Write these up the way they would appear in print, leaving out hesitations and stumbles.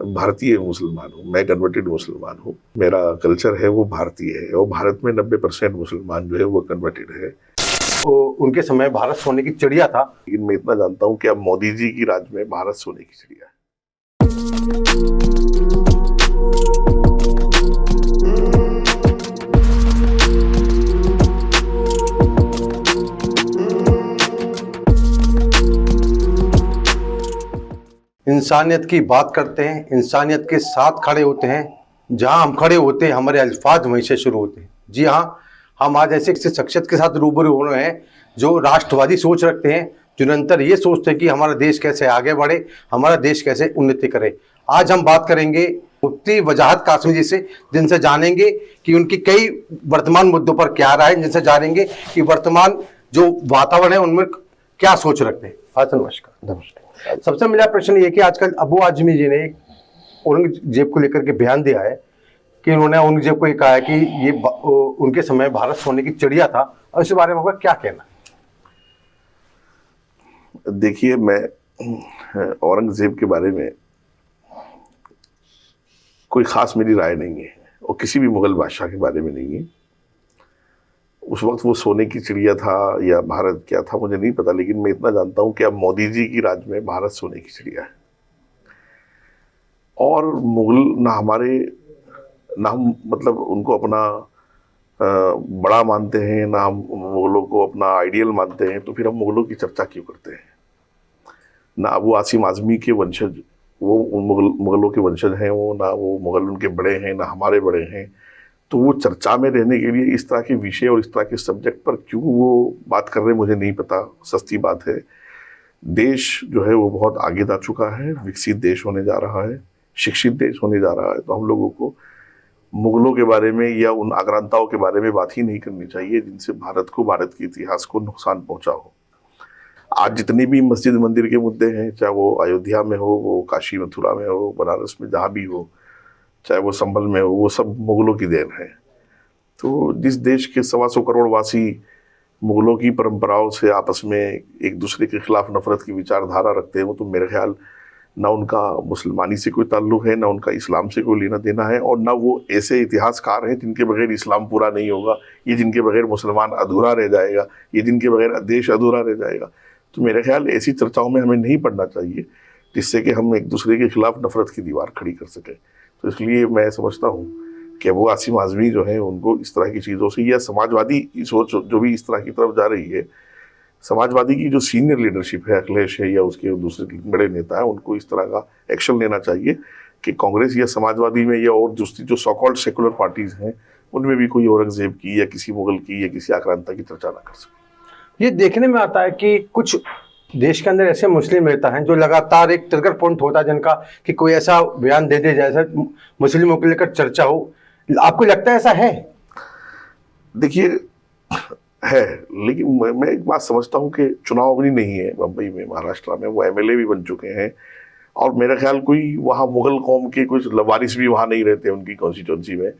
भारतीय मुसलमान हूँ, मैं कन्वर्टेड मुसलमान हूँ। मेरा कल्चर है वो भारतीय है और भारत में 90% मुसलमान जो है वो कन्वर्टेड है। तो उनके समय भारत सोने की चिड़िया था। लेकिन मैं इतना जानता हूँ कि अब मोदी जी की राज में भारत सोने की चिड़िया है। इंसानियत की बात करते हैं, इंसानियत के साथ खड़े होते हैं। जहां हम खड़े होते हैं हमारे अल्फाज वहीं से शुरू होते हैं। जी हाँ, हम आज ऐसे किसी शख्सियत के साथ रूबरू हो रहे हैं जो राष्ट्रवादी सोच रखते हैं, जो निरंतर ये सोचते हैं कि हमारा देश कैसे आगे बढ़े, हमारा देश कैसे उन्नति करे। आज हम बात करेंगे मुफ्ती वजाहत कासमी जी से, जिनसे जानेंगे कि उनकी कई वर्तमान मुद्दों पर क्या राय है, जिनसे जानेंगे कि वर्तमान जो वातावरण है उनमें क्या सोच रखते हैं। हाँ, नमस्कार। सबसे मेरा प्रश्न ये कि आजकल अबू आजमी जी ने औरंगजेब को लेकर के बयान दिया है कि उन्होंने औरंगजेब को ये कहा है कि ये उनके समय भारत सोने की चिड़िया था, और इस बारे में आपका क्या कहना है? देखिए, मैं औरंगजेब के बारे में कोई खास मेरी राय नहीं है और किसी भी मुगल बादशाह के बारे में नहीं है। उस वक्त वो सोने की चिड़िया था या भारत क्या था मुझे नहीं पता, लेकिन मैं इतना जानता हूं कि अब मोदी जी की राज में भारत सोने की चिड़िया है। और मुगल ना हमारे ना हम मतलब उनको अपना बड़ा मानते हैं, ना हम मुगलों को अपना आइडियल मानते हैं, तो फिर हम मुगलों की चर्चा क्यों करते हैं? ना अबू आसिम आजमी के वंशज वो मुगलों के वंशज हैं, वो ना वो मुगल उनके बड़े हैं, ना हमारे बड़े हैं। तो वो चर्चा में रहने के लिए इस तरह के विषय और इस तरह के सब्जेक्ट पर क्यों वो बात कर रहे हैं मुझे नहीं पता। सस्ती बात है, देश जो है वो बहुत आगे जा चुका है, विकसित देश होने जा रहा है, शिक्षित देश होने जा रहा है। तो हम लोगों को मुगलों के बारे में या उन आक्रांताओं के बारे में बात ही नहीं करनी चाहिए जिनसे भारत को, भारत के इतिहास को नुकसान पहुंचा हो। आज जितनी भी मस्जिद मंदिर के मुद्दे हैं, चाहे वो अयोध्या में हो, वो काशी मथुरा में हो, बनारस में जहाँ भी हो, चाहे वो संभल में हो, वो सब मुगलों की देन है। तो जिस देश के 125 करोड़ वासी मुगलों की परंपराओं से आपस में एक दूसरे के खिलाफ नफरत की विचारधारा रखते हैं, वो तो मेरे ख्याल ना उनका मुसलमानी से कोई ताल्लुक है, ना उनका इस्लाम से कोई लेना देना है, और ना वो ऐसे इतिहासकार हैं जिनके बगैर इस्लाम पूरा नहीं होगा, ये जिनके बगैर मुसलमान अधूरा रह जाएगा, ये जिनके बगैर देश अधूरा रह जाएगा। तो मेरे ख्याल ऐसी चर्चाओं में हमें नहीं पढ़ना चाहिए जिससे कि हम एक दूसरे के खिलाफ नफरत की दीवार खड़ी कर सकें। तो इसलिए मैं समझता हूँ कि अबू आसिम आजमी जो है उनको इस तरह की चीज़ों से, या समाजवादी सोच जो भी इस तरह की तरफ जा रही है, समाजवादी की जो सीनियर लीडरशिप है, अखिलेश है या उसके दूसरे बड़े नेता हैं, उनको इस तरह का एक्शन लेना चाहिए कि कांग्रेस या समाजवादी में या और दूसरी जो सो कॉल्ड सेकुलर पार्टीज हैं उनमें भी कोई औरंगजेब की या किसी मुगल की या किसी आक्रांता की चर्चा ना कर सके। ये देखने में आता है कि कुछ देश के अंदर ऐसे मुस्लिम नेता हैं जो लगातार एक ट्रिगर पॉइंट होता है जिनका कि कोई ऐसा बयान दे दे जैसा मुस्लिमों को लेकर चर्चा हो। आपको लगता है ऐसा है? देखिए, है, लेकिन मैं एक बात समझता हूँ कि चुनाव अभी नहीं है बम्बई में, महाराष्ट्र में वो एमएलए भी बन चुके हैं, और मेरा ख्याल कोई वहाँ मुगल कौम के कुछ लवारिस भी वहाँ नहीं रहते उनकी कॉन्स्टिट्यूंसी में,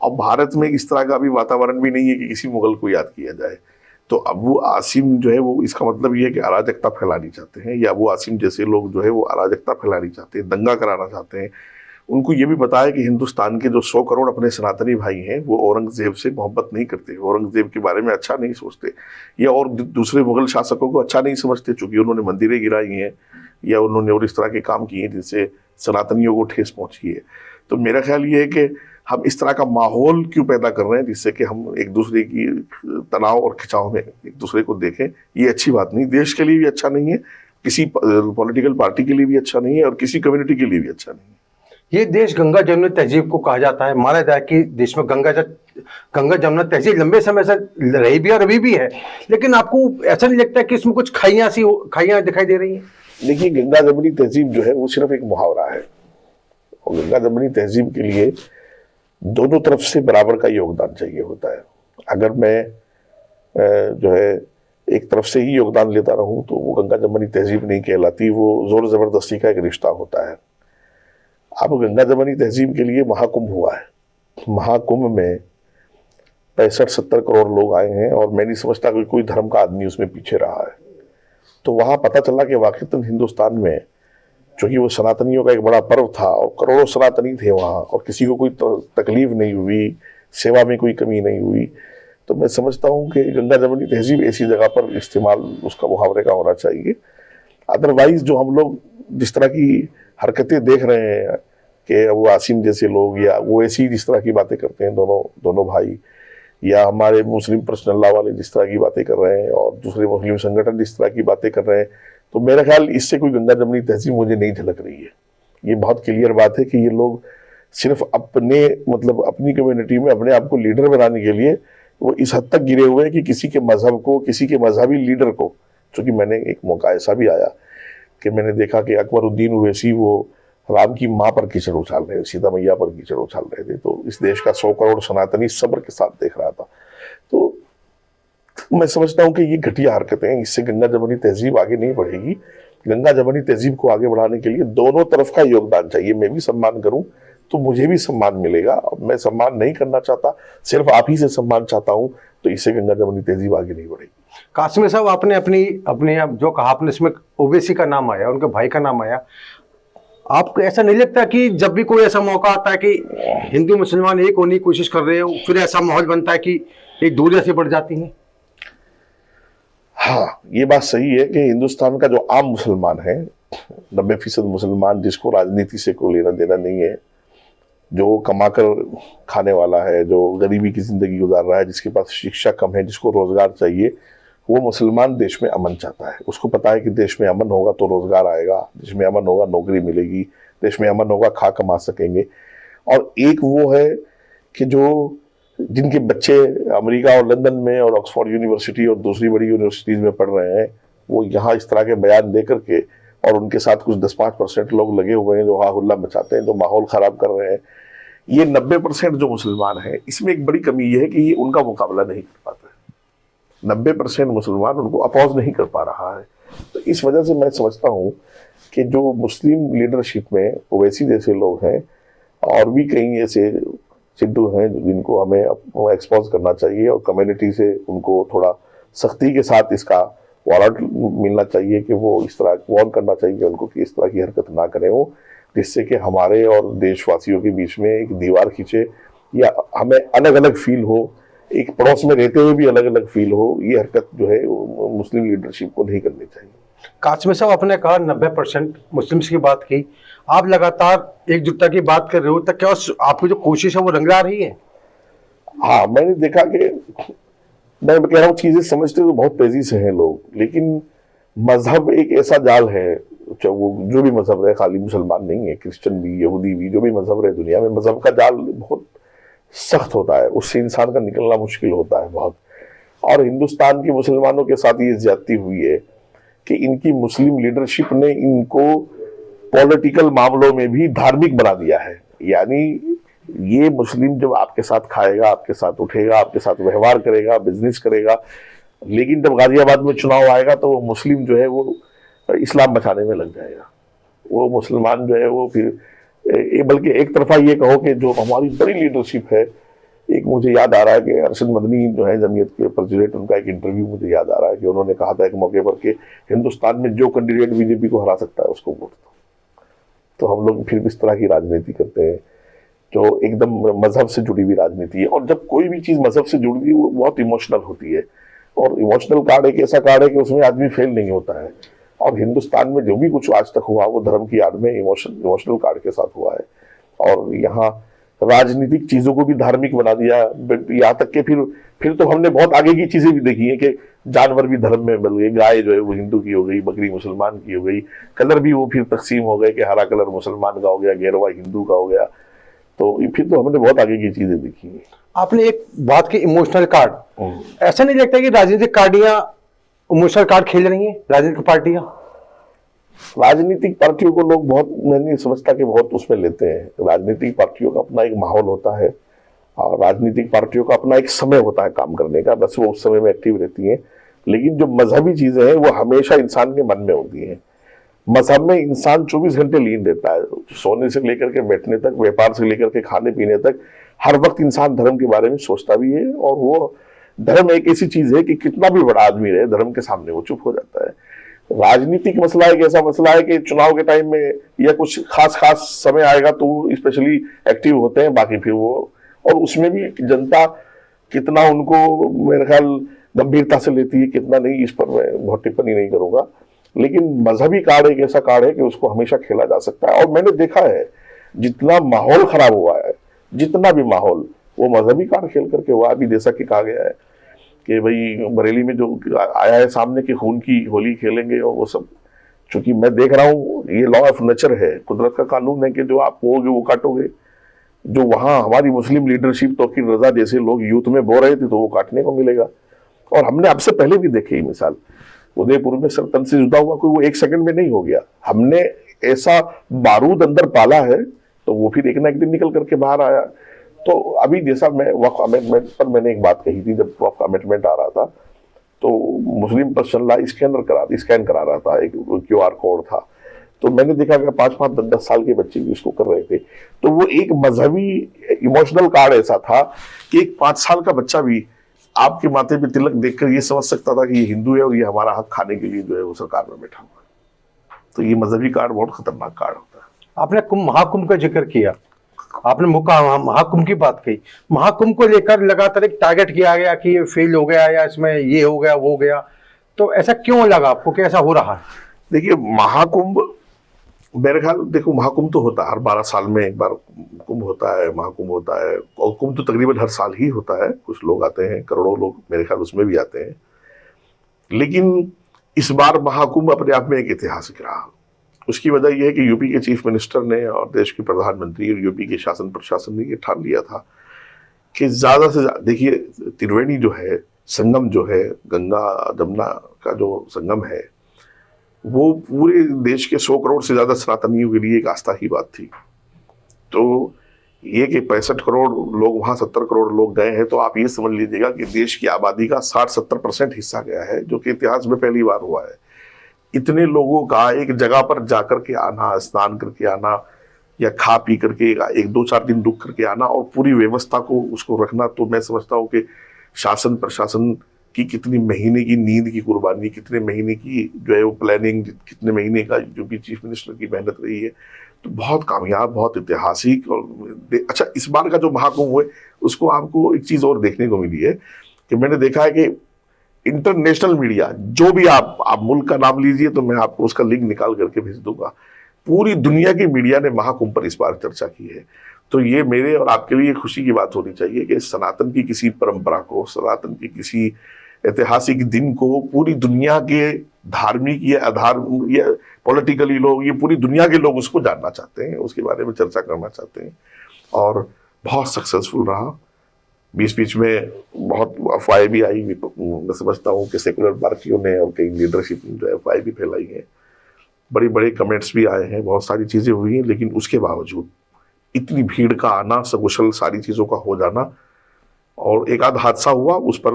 और भारत में इस तरह का भी वातावरण भी नहीं है कि किसी मुगल को याद किया जाए। तो अबू आसिम जो है वो, इसका मतलब ये है कि अराजकता फैलानी चाहते हैं, या अबू आसिम जैसे लोग जो है वो अराजकता फैलानी चाहते हैं, दंगा कराना चाहते हैं। उनको ये भी पता है कि हिंदुस्तान के जो 100 करोड़ अपने सनातनी भाई हैं वो औरंगजेब से मोहब्बत नहीं करते, औरंगजेब के बारे में अच्छा नहीं सोचते, या और दूसरे मुगल शासकों को अच्छा नहीं समझते, चूंकि उन्होंने मंदिरें गिराई हैं या उन्होंने और इस तरह के काम किए हैं जिनसे सनातनियों को ठेस पहुंची है। तो मेरा ख्याल ये है कि हम इस तरह का माहौल क्यों पैदा कर रहे हैं जिससे कि हम एक दूसरे की तनाव और खिंचाव में एक दूसरे को देखें। ये अच्छी बात नहीं, देश के लिए भी अच्छा नहीं है, किसी पॉलिटिकल पार्टी के लिए भी अच्छा नहीं है, और किसी कम्युनिटी के लिए भी अच्छा नहीं है। ये देश गंगा जमुना तहजीब को कहा जाता है, माना जाए कि देश में गंगा जमुना तहजीब लंबे समय से रही भी और अभी भी है, लेकिन आपको ऐसा नहीं लगता कि इसमें कुछ खाइयां दिखाई दे रही हैं? देखिए, गंगा जमुनी तहजीब जो है वो सिर्फ एक मुहावरा है, और गंगा जमुनी तहजीब के लिए दोनों तरफ से बराबर का योगदान चाहिए होता है। अगर मैं जो है एक तरफ से ही योगदान लेता रहूं तो वो गंगा जमुनी तहजीब नहीं कहलाती, वो जोर जबरदस्ती का एक रिश्ता होता है। अब गंगा जमुनी तहजीब के लिए महाकुंभ हुआ है, महाकुंभ में 65-70 करोड़ लोग आए हैं, और मैं नहीं समझता कि कोई धर्म का आदमी उसमें पीछे रहा है। तो वहां पता चला कि वाकईतन हिंदुस्तान में क्योंकि वो सनातनियों का एक बड़ा पर्व था और करोड़ों सनातनी थे वहाँ, और किसी को कोई तकलीफ नहीं हुई, सेवा में कोई कमी नहीं हुई। तो मैं समझता हूँ कि गंगा जमुनी तहजीब ऐसी जगह पर इस्तेमाल उसका मुहावरे का होना चाहिए। अदरवाइज जो हम लोग जिस तरह की हरकतें देख रहे हैं कि वो आसिम जैसे लोग या वो ऐसी जिस तरह की बातें करते हैं दोनों भाई, या हमारे मुस्लिम पर्सनल लॉ वाले जिस तरह की बातें कर रहे हैं और दूसरे मुस्लिम संगठन जिस तरह की बातें कर रहे हैं, तो मेरा ख्याल इससे कोई गंगा जमुनी तहजीब मुझे नहीं झलक रही है। ये बहुत क्लियर बात है कि ये लोग सिर्फ अपने मतलब अपनी कम्युनिटी में अपने आप को लीडर बनाने के लिए वो इस हद तक गिरे हुए हैं कि किसी के मजहब को, किसी के मजहबी लीडर को, क्योंकि मैंने एक मौका ऐसा भी आया कि मैंने देखा कि अकबरुद्दीन ओवैसी वो राम की माँ पर कीचड़ उछाल रहे थे, सीता मैया पर कीचड़ उछाल रहे थे। तो इस देश का 100 करोड़ सनातनी सब्र के साथ देख रहा था। तो मैं समझता हूँ कि ये घटिया हरकतें, इससे गंगा जमुनी तहजीब आगे नहीं बढ़ेगी। गंगा जमुनी तहजीब को आगे बढ़ाने के लिए दोनों तरफ का योगदान चाहिए। मैं भी सम्मान करूं तो मुझे भी सम्मान मिलेगा, और मैं सम्मान नहीं करना चाहता, सिर्फ आप ही से सम्मान चाहता हूं, तो इससे गंगा जमुनी तहजीब आगे नहीं बढ़ेगी। कासिम साहब, आपने अपने जो कहा, आपने इसमें ओवैसी का नाम आया, उनके भाई का नाम आया, आपको ऐसा नहीं लगता कि जब भी कोई ऐसा मौका आता है कि हिंदू मुसलमान एक होने की कोशिश कर रहे हो, फिर ऐसा माहौल बनता है कि एक दूरियां सी बढ़ जाती हैं? हाँ, ये बात सही है कि हिंदुस्तान का जो आम मुसलमान है, 90% मुसलमान जिसको राजनीति से कोई लेना देना नहीं है, जो कमाकर खाने वाला है, जो गरीबी की जिंदगी गुजार रहा है, जिसके पास शिक्षा कम है, जिसको रोजगार चाहिए, वो मुसलमान देश में अमन चाहता है। उसको पता है कि देश में अमन होगा तो रोजगार आएगा, देश में अमन होगा नौकरी मिलेगी, देश में अमन होगा खा कमा सकेंगे। और एक वो है कि जो जिनके बच्चे अमेरिका और लंदन में और ऑक्सफोर्ड यूनिवर्सिटी और दूसरी बड़ी यूनिवर्सिटीज में पढ़ रहे हैं, वो यहाँ इस तरह के बयान दे करके, और उनके साथ कुछ 10-5% लोग लगे हुए हैं जो हा हुल्ला मचाते हैं, जो माहौल खराब कर रहे हैं। ये 90% जो मुसलमान हैं, इसमें एक बड़ी कमी ये है कि ये उनका मुकाबला नहीं कर पाते। 90% मुसलमान उनको अपोज नहीं कर पा रहा है। तो इस वजह से मैं समझता हूँ कि जो मुस्लिम लीडरशिप में ओवैसी जैसे लोग हैं, और भी कई ऐसे सिद्धू हैं जिनको हमें एक्सपोज करना चाहिए, और कम्युनिटी से उनको थोड़ा सख्ती के साथ इसका वारंट मिलना चाहिए कि वो इस तरह वार्न करना चाहिए उनको कि इस तरह की हरकत ना करें वो, जिससे कि हमारे और देशवासियों के बीच में एक दीवार खींचे, या हमें अलग अलग फील हो, एक पड़ोस में रहते हुए भी अलग अलग फील हो। ये हरकत जो है मुस्लिम लीडरशिप को नहीं करनी चाहिए। कासिम साहब, आपने कहा 90% मुस्लिम्स की बात की, आप लगातार एकजुटता की बात कर रहे हो, तो क्या आपकी जो कोशिश है वो रंग ला रही है? हाँ, मैंने देखा कि मैं कह रहा हूँ चीजें समझते तो बहुत तेजी से हैं लोग, लेकिन मजहब एक ऐसा जाल है, चाहे वो जो भी मजहब रहे, खाली मुसलमान नहीं है, क्रिश्चियन भी, यहूदी भी, जो भी मजहब रहे दुनिया में, मजहब का जाल बहुत सख्त होता है, उससे इंसान का निकलना मुश्किल होता है बहुत। और हिंदुस्तान के मुसलमानों के साथ ये ज्यादती हुई है कि इनकी मुस्लिम लीडरशिप ने इनको पॉलिटिकल मामलों में भी धार्मिक बना दिया है। यानी ये मुस्लिम जब आपके साथ खाएगा, आपके साथ उठेगा, आपके साथ व्यवहार करेगा, बिजनेस करेगा, लेकिन जब गाजियाबाद में चुनाव आएगा तो वो मुस्लिम जो है वो इस्लाम बचाने में लग जाएगा। वो मुसलमान जो है वो फिर बल्कि एक तरफा ये कहो कि जो हमारी बड़ी लीडरशिप है, एक मुझे याद आ रहा है कि अरशद मदनी जो है जमीयत के प्रेसिडेंट, उनका एक इंटरव्यू मुझे याद आ रहा है कि उन्होंने कहा था एक मौके पर कि हिंदुस्तान में जो कैंडिडेट बीजेपी को हरा सकता है उसको वोट दो। तो हम लोग फिर इस तरह की राजनीति करते हैं जो एकदम मजहब से जुड़ी हुई राजनीति है, और जब कोई भी चीज मजहब से जुड़ी हुई वो बहुत इमोशनल होती है, और इमोशनल कार्ड एक ऐसा कार्ड है कि उसमें आदमी फेल नहीं होता है। और हिंदुस्तान में जो भी कुछ आज तक हुआ वो धर्म की आड़ में इमोशनल कार्ड के साथ हुआ है, और यहाँ राजनीतिक चीजों को भी धार्मिक बना दिया। यहाँ तक कि फिर तो हमने बहुत आगे की चीजें भी देखी है कि जानवर भी धर्म में बदल गए, गाय जो है वो हिंदू की हो गई, बकरी मुसलमान की हो गई, कलर भी वो फिर तकसीम हो गए कि हरा कलर मुसलमान का हो गया, गेरुआ हिंदू का हो गया। तो फिर तो हमने बहुत आगे की चीजें देखी है। आपने एक बात की इमोशनल कार्ड, ऐसा नहीं लगता कि राजनीतिक पार्टियां इमोशनल कार्ड खेल रही हैं? राजनीतिक पार्टियां, राजनीतिक पार्टियों को लोग बहुत, मैं नहीं समझता कि बहुत उसमें लेते हैं। राजनीतिक पार्टियों का अपना एक माहौल होता है, और राजनीतिक पार्टियों का अपना एक समय होता है काम करने का, बस वो उस समय में एक्टिव रहती हैं। लेकिन जो मजहबी चीजें हैं वो हमेशा इंसान के मन में होती हैं। मजहब में इंसान 24 घंटे लीन रहता है, सोने से लेकर के बैठने तक, व्यापार से लेकर के खाने पीने तक, हर वक्त इंसान धर्म के बारे में सोचता भी है। और वो धर्म एक ऐसी चीज है कि कितना भी बड़ा आदमी रहे, धर्म के सामने वो चुप हो जाता है। राजनीतिक मसला एक ऐसा मसला है कि चुनाव के टाइम में या कुछ खास खास समय आएगा तो स्पेशली एक्टिव होते हैं, बाकी फिर वो, और उसमें भी जनता कितना उनको मेरे ख्याल गंभीरता से लेती है कितना नहीं, इस पर मैं बहुत टिप्पणी नहीं करूंगा। लेकिन मजहबी कार्ड एक ऐसा कार्ड है कि उसको हमेशा खेला जा सकता है, और मैंने देखा है जितना माहौल खराब हुआ है, जितना भी माहौल, वो मजहबी कार्ड खेल करके हुआ। अभी जैसा कि कहा गया है कि भाई बरेली में जो आया है सामने कि खून की होली खेलेंगे और वो सब, चूंकि मैं देख रहा हूँ ये लॉ ऑफ नेचर है, कुदरत का कानून है कि जो आप बोओगे वो काटोगे। जो वहां हमारी मुस्लिम लीडरशिप तौकीर रजा जैसे लोग यूथ में बो रहे थे तो वो काटने को मिलेगा। और हमने अब से पहले भी देखी ही मिसाल, उदयपुर में सर तन से जुदा हुआ कोई वो 1 सेकंड में नहीं हो गया। हमने ऐसा बारूद अंदर पाला है तो वो फिर एक ना एक दिन निकल करके बाहर आया। तो अभी जैसा मैं वक्फ अमेंडमेंट पर मैंने एक बात कही थी, जब वक्फ अमेंडमेंट आ रहा था तो मुस्लिम पर्सनल स्कैन करा रहा था, एक QR कोड था, तो मैंने देखा कि 5-5, 10-10 साल के बच्चे भी उसको कर रहे थे। तो वो एक मजहबी इमोशनल कार्ड ऐसा था कि एक 5 साल का बच्चा भी आपके माथे पे तिलक देखकर ये समझ सकता था कि ये हिंदू है और ये हमारा हक खाने के लिए जो है वो सरकार में बैठा हुआ है। तो ये मजहबी कार्ड बहुत खतरनाक कार्ड होता है। आपने महाकुंभ का जिक्र किया, आपने महाकुंभ की बात कही। महाकुंभ को लेकर लगातार एक टारगेट किया गया कि ये फेल हो गया या इसमें ये हो गया वो हो गया, तो ऐसा क्यों लगा आपको कि ऐसा हो रहा है? देखिए महाकुंभ, मेरे ख्याल देखो महाकुंभ तो होता है हर 12 साल में एक बार कुंभ होता है, महाकुंभ होता है, और कुंभ तो तकरीबन हर साल ही होता है। कुछ लोग आते हैं, करोड़ों लोग मेरे ख्याल उसमें भी आते हैं। लेकिन इस बार महाकुंभ अपने आप में एक ऐतिहासिक रहा। उसकी वजह यह है कि यूपी के चीफ मिनिस्टर ने और देश के प्रधानमंत्री और यूपी के शासन प्रशासन ने ये ठान लिया था कि ज्यादा से ज्यादा, देखिए त्रिवेणी जो है संगम जो है, गंगा जमुना का जो संगम है, वो पूरे देश के 100 करोड़ से ज्यादा सनातनियों के लिए एक आस्था की बात थी। तो ये कि 65 करोड़ लोग वहां 70 करोड़ लोग गए हैं, तो आप ये समझ लीजिएगा कि देश की आबादी का 60-70% हिस्सा गया है, जो कि इतिहास में पहली बार हुआ है। इतने लोगों का एक जगह पर जाकर के आना, स्नान करके आना या खा पी करके 1-2-4 दिन रुक करके आना और पूरी व्यवस्था को उसको रखना, तो मैं समझता हूँ कि शासन प्रशासन की कितनी महीने की नींद की कुर्बानी, कितने महीने की जो है वो प्लानिंग, कितने महीने का जो भी चीफ मिनिस्टर की मेहनत रही है, तो बहुत कामयाब, बहुत ऐतिहासिक। और अच्छा, इस बार का जो महाकुंभ हुए उसको आपको एक चीज और देखने को मिली है कि मैंने देखा है कि इंटरनेशनल मीडिया, जो भी आप मुल्क का नाम लीजिए तो मैं आपको उसका लिंक निकाल करके भेज दूंगा, पूरी दुनिया की मीडिया ने महाकुंभ पर इस बार चर्चा की है। तो ये मेरे और आपके लिए खुशी की बात होनी चाहिए कि सनातन की किसी परंपरा को, सनातन की किसी ऐतिहासिक दिन को पूरी दुनिया के धार्मिक या अधार्मिक या पॉलिटिकली लोग, ये पूरी दुनिया के लोग उसको जानना चाहते हैं, उसके बारे में चर्चा करना चाहते हैं, और बहुत सक्सेसफुल रहा। बीच बीच में बहुत अफवाहें भी आई, मैं समझता हूँ कि सेकुलर पार्टियों ने और कई लीडरशिप ने जो है अफवाहें भी फैलाई हैं, बड़े बड़े कमेंट्स भी आए हैं, बहुत सारी चीज़ें हुई हैं, लेकिन उसके बावजूद इतनी भीड़ का आना, सकुशल सारी चीज़ों का हो जाना, और एक आध हादसा हुआ उस पर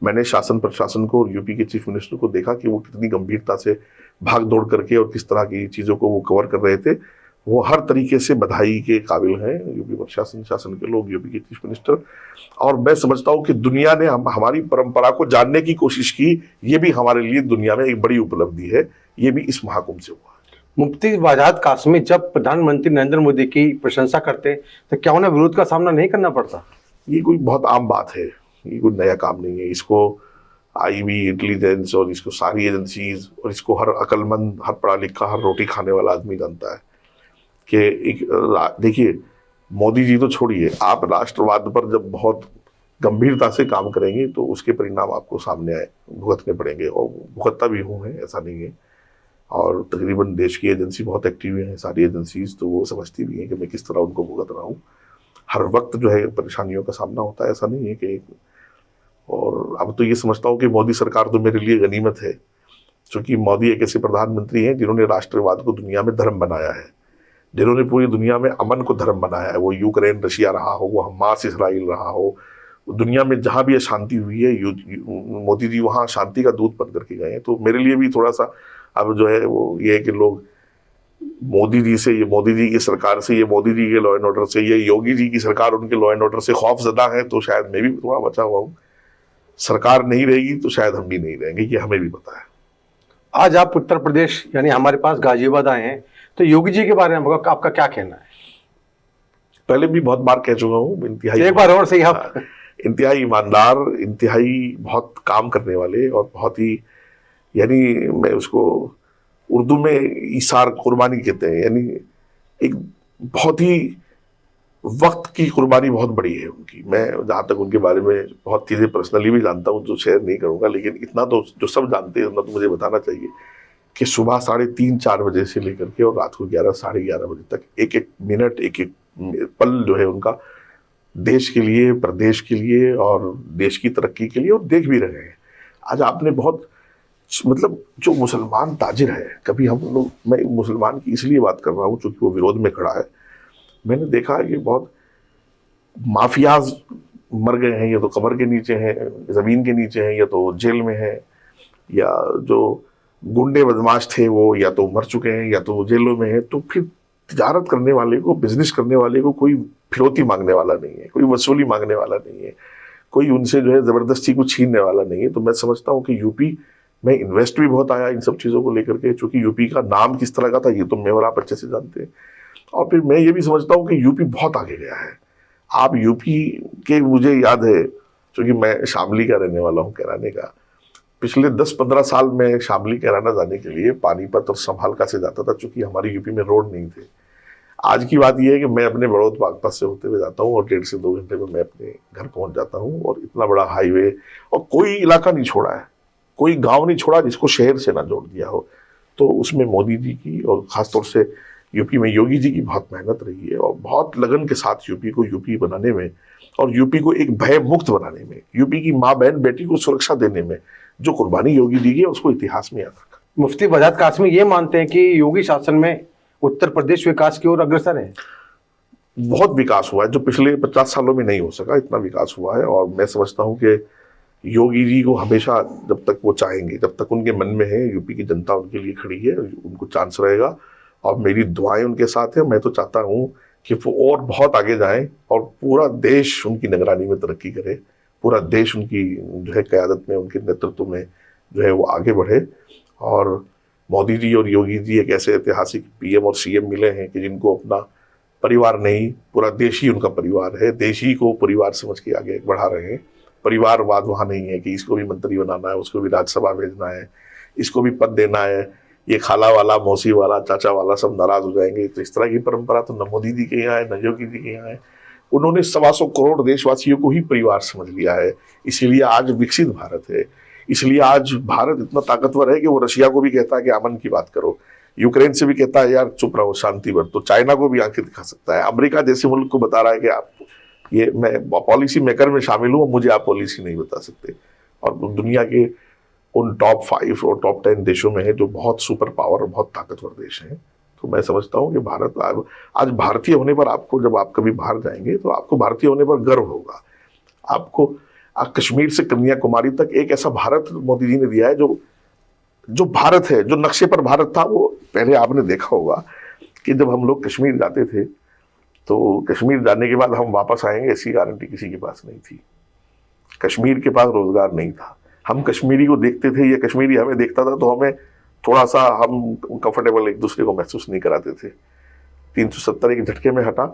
मैंने शासन प्रशासन को और यूपी के चीफ मिनिस्टर को देखा कि वो कितनी गंभीरता से भाग दौड़ करके और किस तरह की चीज़ों को वो कवर कर रहे थे। वो हर तरीके से बधाई के काबिल हैं, यूपी प्रशासन शासन के लोग, यूपी के चीफ मिनिस्टर। और मैं समझता हूँ कि दुनिया ने हमारी परंपरा को जानने की कोशिश की, ये भी हमारे लिए दुनिया में एक बड़ी उपलब्धि है, ये भी इस महाकुंभ से हुआ। मुफ्ती वाजद कासमी जब प्रधानमंत्री नरेंद्र मोदी की प्रशंसा करते तो क्या उन्हें विरोध का सामना नहीं करना पड़ता? ये कोई बहुत आम बात है, ये कोई नया काम नहीं है। इसको IB इंटेलिजेंस और इसको सारी एजेंसीज और इसको हर अक्लमंद, हर पढ़ा लिखा, हर रोटी खाने वाला आदमी जानता है कि एक, देखिए मोदी जी तो छोड़िए, आप राष्ट्रवाद पर जब बहुत गंभीरता से काम करेंगे तो उसके परिणाम आपको सामने आए, भुगतने पड़ेंगे, और भुगतता भी हुए हैं, ऐसा नहीं है। और तकरीबन देश की एजेंसी बहुत एक्टिव है, सारी एजेंसीज, तो वो समझती भी हैं कि मैं किस तरह उनको भुगत रहा हूँ। हर वक्त जो है परेशानियों का सामना होता है, ऐसा नहीं है कि। और अब तो ये समझता हूँ कि मोदी सरकार तो मेरे लिए गनीमत है, क्योंकि मोदी एक ऐसे प्रधानमंत्री हैं जिन्होंने राष्ट्रवाद को दुनिया में धर्म बनाया है, जिन्होंने पूरी दुनिया में अमन को धर्म बनाया है। वो यूक्रेन रशिया रहा हो, वो हमास इसराइल रहा हो, दुनिया में जहाँ भी अशांति हुई है मोदी जी वहाँ शांति का दूत बन करके गए हैं। तो मेरे लिए भी थोड़ा सा अब जो है वो ये है कि लोग मोदी जी से, ये मोदी जी की सरकार से, ये मोदी जी के लॉ एंड ऑर्डर से, ये योगी जी की सरकार उनके लॉ एंड ऑर्डर से खौफजदा है, तो शायद मैं भी थोड़ा बचा हुआ हूँ। सरकार नहीं रहेगी तो शायद हम भी नहीं रहेंगे, ये हमें भी पता है। आज आप उत्तर प्रदेश यानी हमारे पास गाजियाबाद आए हैं, तो योगी जी के बारे में आपका क्या कहना है? पहले भी बहुत बार कह चुका हूँ, इंतहाई एक बार और सही आप। इंतहाई ईमानदार, इंतहाई बहुत काम करने वाले और बहुत ही, यानी मैं उसको उर्दू में ईसार कुर्बानी कहते हैं, यानी एक बहुत ही वक्त की कुर्बानी बहुत बड़ी है उनकी। मैं जहाँ तक उनके बारे में बहुत चीज़ें पर्सनली भी जानता हूँ जो शेयर नहीं करूँगा, लेकिन इतना तो जो सब जानते हैं उतना तो मुझे बताना चाहिए कि सुबह 3:30-4 बजे से लेकर के और रात को 11-11:30 बजे तक एक एक मिनट, एक एक पल जो है उनका देश के लिए, प्रदेश के लिए और देश की तरक्की के लिए, और देख भी रहे हैं। आज आपने बहुत, मतलब जो मुसलमान ताजिर है, कभी हम लोग, मैं मुसलमान की इसलिए बात कर रहा हूँ चूंकि वो विरोध में खड़ा है, मैंने देखा है कि बहुत माफियाज मर गए हैं, या तो कब्र के नीचे हैं, ज़मीन के नीचे हैं, या तो जेल में हैं, या जो गुंडे बदमाश थे वो या तो मर चुके हैं या तो जेलों में हैं। तो फिर तिजारत करने वाले को, बिजनेस करने वाले को कोई फिरौती मांगने वाला नहीं है, कोई वसूली मांगने वाला नहीं है, कोई उनसे जो है ज़बरदस्ती को छीनने वाला नहीं है। तो मैं समझता हूँ कि यूपी में इन्वेस्ट भी बहुत आया इन सब चीज़ों को लेकर के, चूँकि यूपी का नाम किस तरह का था ये तो मैं और आप अच्छे से जानते हैं। और फिर मैं ये भी समझता हूँ कि यूपी बहुत आगे गया है। आप यूपी के, मुझे याद है क्योंकि मैं शामली का रहने वाला हूँ, कैराने का, पिछले 10-15 साल में शामली कैराना जाने के लिए पानीपत और संभालका से जाता था, चूंकि हमारी यूपी में रोड नहीं थे। आज की बात यह है कि मैं अपने बड़ौद बागपत से होते हुए जाता हूँ और 1.5 से 2 घंटे में मैं अपने घर पहुंच जाता हूँ, और इतना बड़ा हाईवे, और कोई इलाका नहीं छोड़ा है, कोई गांव नहीं छोड़ा जिसको शहर से ना जोड़ दिया हो। तो उसमें मोदी जी की और खासतौर से यूपी में योगी जी की बहुत मेहनत रही है, और बहुत लगन के साथ यूपी को यूपी बनाने में, और यूपी को एक भय मुक्त बनाने में, यूपी की माँ बहन बेटी को सुरक्षा देने में जो कुर्बानी योगी जी की है उसको इतिहास में याद रखा। मुफ्ती वजाहत कासमी ये मानते हैं कि योगी शासन में उत्तर प्रदेश विकास की ओर अग्रसर है। बहुत विकास हुआ है जो पिछले 50 सालों में नहीं हो सका, इतना विकास हुआ है। और मैं समझता हूँ कि योगी जी को हमेशा, जब तक वो चाहेंगे, जब तक उनके मन में है, यूपी की जनता उनके लिए खड़ी है, उनको चांस रहेगा, और मेरी दुआएं उनके साथ है। मैं तो चाहता हूँ कि वो और बहुत आगे जाएं और पूरा देश उनकी निगरानी में तरक्की करे, पूरा देश उनकी जो है क़यादत में, उनके नेतृत्व में जो है वो आगे बढ़े। और मोदी जी और योगी जी एक ऐसे ऐतिहासिक पीएम और सीएम मिले हैं कि जिनको अपना परिवार नहीं, पूरा देश ही उनका परिवार है, देश ही को परिवार समझ के आगे बढ़ा रहे हैं। परिवारवाद वहाँ नहीं है कि इसको भी मंत्री बनाना है, उसको भी राज्यसभा भेजना है, इसको भी पद देना है, ये खाला वाला, मौसी वाला, चाचा वाला सब नाराज हो जाएंगे। तो इस तरह की परंपरा तो न मोदी जी के यहाँ है, न योगी जी के यहाँ है। उन्होंने 125 करोड़ देशवासियों को ही परिवार समझ लिया है, इसीलिए आज विकसित भारत है। इसलिए आज भारत इतना ताकतवर है कि वो रशिया को भी कहता है कि अमन की बात करो, यूक्रेन से भी कहता है यार चुप रहो, शांति बरतो, चाइना को भी आंखें दिखा सकता है, अमेरिका जैसे मुल्क को बता रहा है कि आप, ये मैं पॉलिसी मेकर में शामिल हूँ, मुझे आप पॉलिसी नहीं बता सकते। और दुनिया के उन टॉप 5 और टॉप 10 देशों में है जो बहुत सुपर पावर और बहुत ताकतवर देश हैं। तो मैं समझता हूँ कि भारत आज भारतीय होने पर, आपको जब आप कभी बाहर जाएंगे तो आपको भारतीय होने पर गर्व होगा। आपको कश्मीर से कन्याकुमारी तक एक ऐसा भारत मोदी जी ने दिया है जो भारत है, जो नक्शे पर भारत था। वो पहले आपने देखा होगा कि जब हम लोग कश्मीर जाते थे तो कश्मीर जाने के बाद हम वापस आएंगे ऐसी गारंटी किसी के पास नहीं थी। कश्मीर के पास रोजगार नहीं था, हम कश्मीरी को देखते थे या कश्मीरी हमें देखता था तो हमें थोड़ा सा, हम कंफर्टेबल एक दूसरे को महसूस नहीं कराते थे। 370 एक झटके में हटा,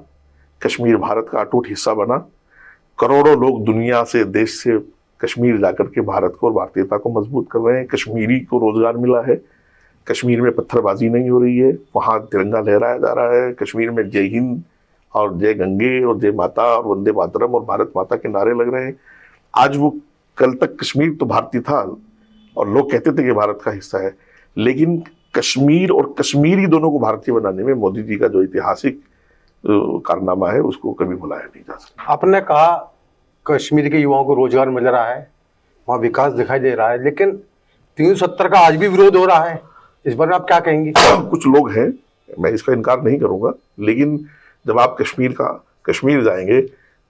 कश्मीर भारत का अटूट हिस्सा बना। करोड़ों लोग दुनिया से, देश से कश्मीर जाकर के भारत को और भारतीयता को मजबूत कर रहे हैं। कश्मीरी को रोजगार मिला है, कश्मीर में पत्थरबाजी नहीं हो रही है, वहाँ तिरंगा लहराया जा रहा है, कश्मीर में जय हिंद और जय गंगे और जय माता और वंदे मातरम और भारत माता के नारे लग रहे हैं। आज वो, कल तक कश्मीर तो भारतीय था और लोग कहते थे कि भारत का हिस्सा है, लेकिन कश्मीर और कश्मीरी दोनों को भारतीय बनाने में मोदी जी का जो ऐतिहासिक कारनामा है उसको कभी भुलाया नहीं जा सकता। आपने कहा कश्मीर के युवाओं को रोजगार मिल रहा है, वहाँ विकास दिखाई दे रहा है, लेकिन 370 का आज भी विरोध हो रहा है, इस बारे में आप क्या कहेंगे? कुछ लोग हैं, मैं इसका इनकार नहीं करूंगा, लेकिन जब आप कश्मीर जाएंगे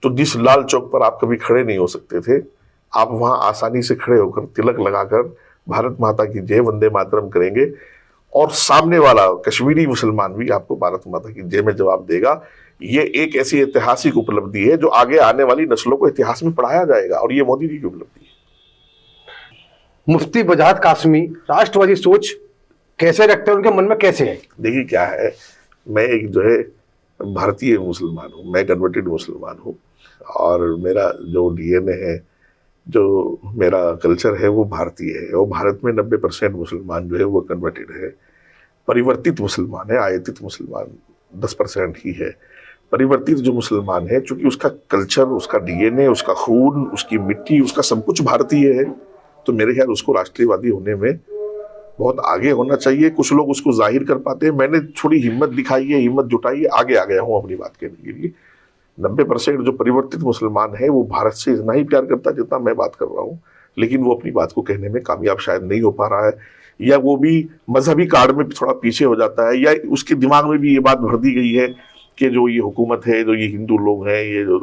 तो जिस लाल चौक पर आप कभी खड़े नहीं हो सकते थे, आप वहाँ आसानी से खड़े होकर तिलक लगाकर भारत माता की जय, वंदे मातरम करेंगे, और सामने वाला कश्मीरी मुसलमान भी आपको भारत माता की जय में जवाब देगा। ये एक ऐसी ऐतिहासिक उपलब्धि है जो आगे आने वाली नस्लों को इतिहास में पढ़ाया जाएगा, और ये मोदी जी की उपलब्धि है। मुफ्ती वजाहत कासमी राष्ट्रवादी सोच कैसे रखते हैं, उनके मन में कैसे है? देखिए क्या है, मैं एक जो है भारतीय मुसलमान हूँ, मैं कन्वर्टेड मुसलमान हूँ, और मेरा जो डीएनए है, जो मेरा कल्चर है वो भारतीय है, और भारत में 90% मुसलमान जो है वो कन्वर्टेड है, परिवर्तित मुसलमान है, आयतित मुसलमान 10% ही है। परिवर्तित जो मुसलमान है, चूंकि उसका कल्चर, उसका डीएनए, उसका खून, उसकी मिट्टी, उसका सब कुछ भारतीय है, तो मेरे ख्याल उसको राष्ट्रीयवादी होने में बहुत आगे होना चाहिए। कुछ लोग उसको जाहिर कर पाते हैं, मैंने थोड़ी हिम्मत दिखाई है, हिम्मत जुटाई है, आगे आ गया हूँ अपनी बात कहने के लिए। 90% जो परिवर्तित मुसलमान है वो भारत से इतना ही प्यार करता है जितना मैं बात कर रहा हूँ, लेकिन वो अपनी बात को कहने में कामयाब शायद नहीं हो पा रहा है, या वो भी मजहबी कार्ड में थोड़ा पीछे हो जाता है, या उसके दिमाग में भी ये बात भर दी गई है कि जो ये हुकूमत है, जो ये हिंदू लोग हैं, ये जो,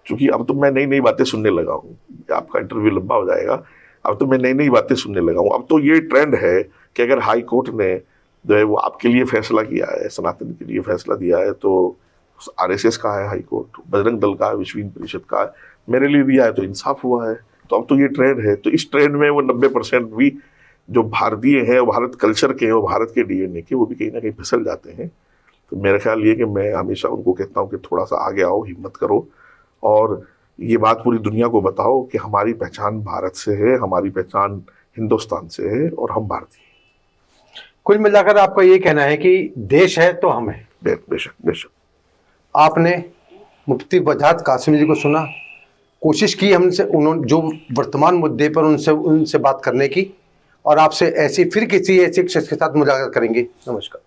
चूंकि अब तो मैं नई नई बातें सुनने लगा हूँ, आपका इंटरव्यू लंबा हो जाएगा, अब तो मैं नई नई बातें सुनने लगा हूँ। अब तो ये ट्रेंड है कि अगर हाई कोर्ट ने जो है वो आपके लिए फैसला किया है, सनातन के लिए फैसला दिया है, तो आरएसएस का है हाई कोर्ट, बजरंग दल का है, विश्व हिंदू परिषद का है, मेरे लिए दिया है तो इंसाफ हुआ है। तो अब तो ये ट्रेंड है, तो इस ट्रेंड में वो 90% भी जो भारतीय हैं, भारत कल्चर के हैं, वो भारत के डीएनए के, वो भी कहीं ना कहीं फिसल जाते हैं। तो मेरा ख्याल ये कि मैं हमेशा उनको कहता हूँ कि थोड़ा सा आगे आओ, हिम्मत करो, और ये बात पूरी दुनिया को बताओ कि हमारी पहचान भारत से है, हमारी पहचान हिंदुस्तान से है, और हम भारतीय। कुल मिलाकर आपका ये कहना है कि देश है तो हम हैं। बेशक बेशक। आपने मुफ्ती वजाहत कासिमी जी को सुना, कोशिश की हमसे, उन्होंने जो वर्तमान मुद्दे पर उनसे बात करने की, और आपसे ऐसी फिर किसी ऐसे शख्स के साथ मुलाकात करेंगे। नमस्कार।